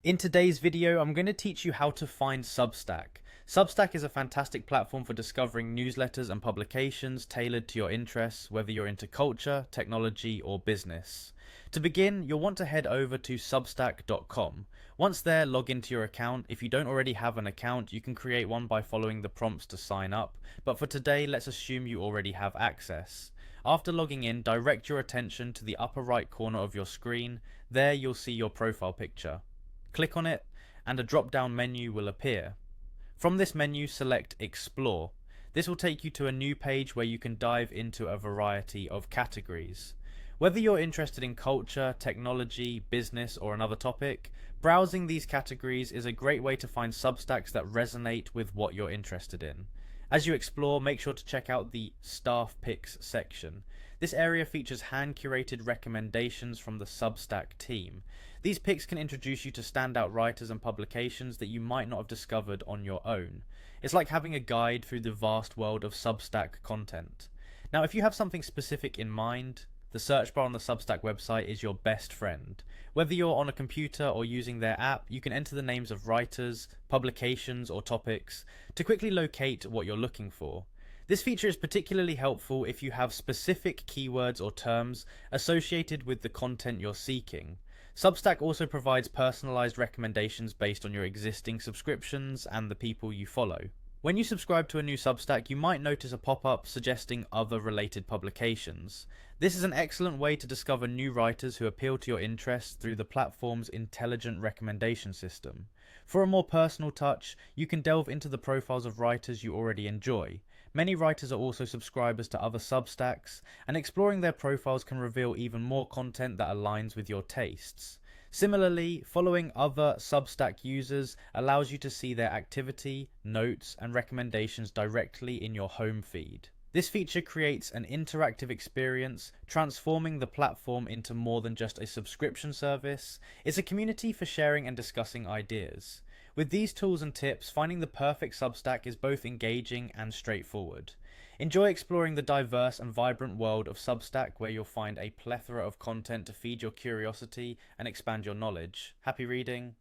In today's video, I'm going to teach you how to find Substack. Substack is a fantastic platform for discovering newsletters and publications tailored to your interests, whether you're into culture, technology, or business. To begin, you'll want to head over to substack.com. Once there, log into your account. If you don't already have an account, you can create one by following the prompts to sign up, but for today, let's assume you already have access. After logging in, direct your attention to the upper right corner of your screen. There you'll see your profile picture. Click on it and a drop-down menu will appear. From this menu, select Explore. This will take you to a new page where you can dive into a variety of categories. Whether you're interested in culture, technology, business, or another topic, browsing these categories is a great way to find Substacks that resonate with what you're interested in. As you explore, make sure to check out the Staff Picks section. This area features hand-curated recommendations from the Substack team. These picks can introduce you to standout writers and publications that you might not have discovered on your own. It's like having a guide through the vast world of Substack content. Now, if you have something specific in mind, the search bar on the Substack website is your best friend. Whether you're on a computer or using their app, you can enter the names of writers, publications, or topics to quickly locate what you're looking for. This feature is particularly helpful if you have specific keywords or terms associated with the content you're seeking. Substack also provides personalized recommendations based on your existing subscriptions and the people you follow. When you subscribe to a new Substack, you might notice a pop-up suggesting other related publications. This is an excellent way to discover new writers who appeal to your interests through the platform's intelligent recommendation system. For a more personal touch, you can delve into the profiles of writers you already enjoy. Many writers are also subscribers to other Substacks, and exploring their profiles can reveal even more content that aligns with your tastes. Similarly, following other Substack users allows you to see their activity, notes, and recommendations directly in your home feed. This feature creates an interactive experience, transforming the platform into more than just a subscription service. It's a community for sharing and discussing ideas. With these tools and tips, finding the perfect Substack is both engaging and straightforward. Enjoy exploring the diverse and vibrant world of Substack, where you'll find a plethora of content to feed your curiosity and expand your knowledge. Happy reading!